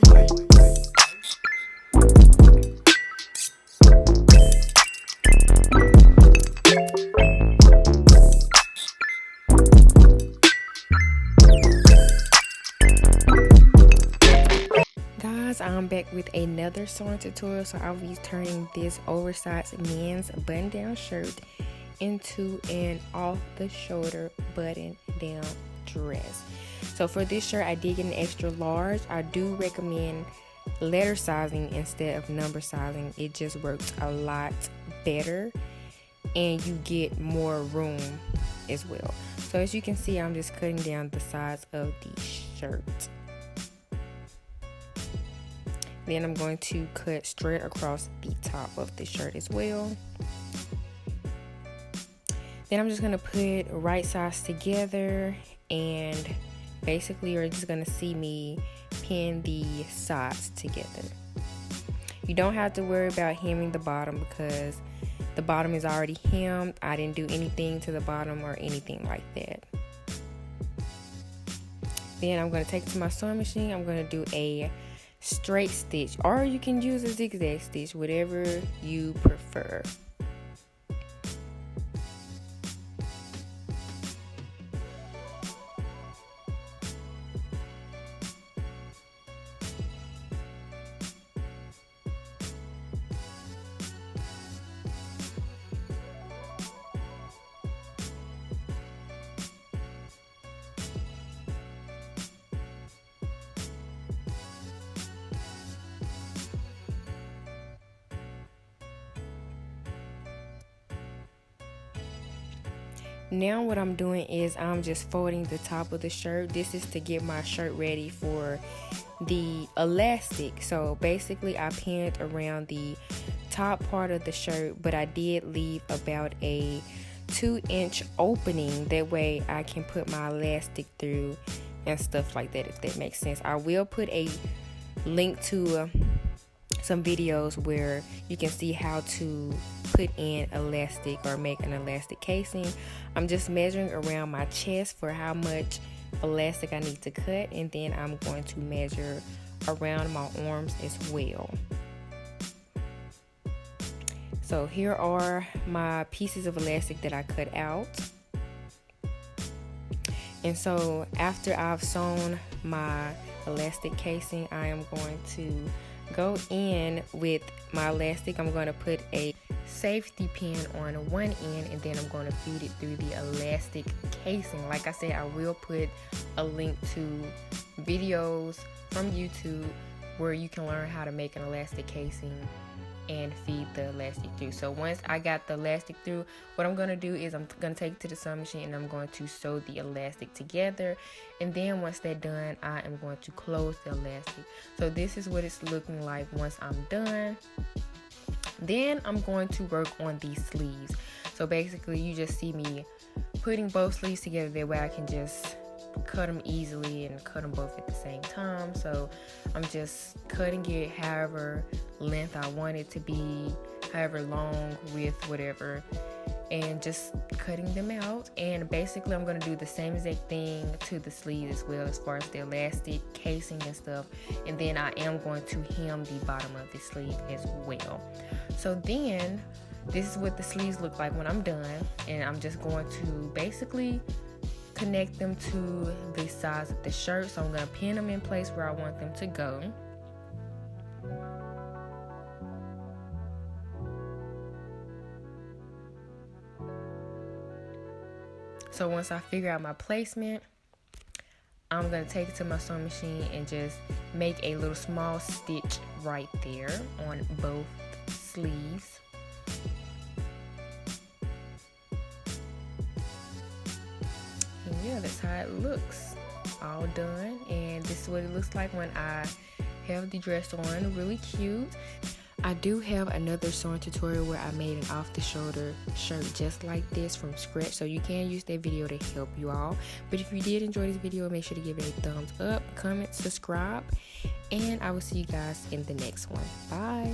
Guys, I'm back with another sewing tutorial. So I'll be turning this oversized men's button-down shirt into an off-the-shoulder button-down dress. So for this shirt, I did get an extra large. I do recommend letter sizing instead of number sizing. It just works a lot better and you get more room as well. So as you can see, I'm just cutting down the size of the shirt. Then I'm going to cut straight across the top of the shirt as well. Then I'm just going to put right sides together, and basically you're just going to see me pin the sides together. You don't have to worry about hemming the bottom because the bottom is already hemmed. I didn't do anything to the bottom or anything like that. Then I'm going to take it to my sewing machine. I'm going to do a straight stitch, or you can use a zigzag stitch, whatever you prefer. Now what I'm doing is I'm just folding the top of the shirt. This is to get my shirt ready for the elastic. So basically I pinned around the top part of the shirt, but I did leave about a 2-inch opening. That way I can put my elastic through and stuff like that, if that makes sense. I will put a link to some videos where you can see how to put in elastic or make an elastic casing. I'm just measuring around my chest for how much elastic I need to cut, and then I'm going to measure around my arms as well. So here are my pieces of elastic that I cut out. And so after I've sewn my elastic casing, I am going to go in with my elastic. I'm going to put a safety pin on one end, and then I'm going to feed it through the elastic casing. Like I said, I will put a link to videos from YouTube where you can learn how to make an elastic casing and feed the elastic through. So once I got the elastic through, what I'm going to do is I'm going to take it to the sewing machine and I'm going to sew the elastic together. And then once that's done, I am going to close the elastic. So this is what it's looking like once I'm done. Then I'm going to work on these sleeves. So basically you just see me putting both sleeves together. That way I can just cut them easily and cut them both at the same time. So I'm just cutting it however length I want it to be, however long, width, whatever, and just cutting them out. And basically I'm going to do the same exact thing to the sleeve as well, as far as the elastic casing and stuff. And then I am going to hem the bottom of the sleeve as well. So then this is what the sleeves look like when I'm done, and I'm just going to basically connect them to the sides of the shirt. So I'm going to pin them in place where I want them to go. So once I figure out my placement, I'm going to take it to my sewing machine and just make a little small stitch right there on both sleeves. And yeah, that's how it looks. All done. And this is what it looks like when I have the dress on. Really cute. I do have another sewing tutorial where I made an off-the-shoulder shirt just like this from scratch, so you can use that video to help you all. But if you did enjoy this video, make sure to give it a thumbs up, comment, subscribe, and I will see you guys in the next one. Bye.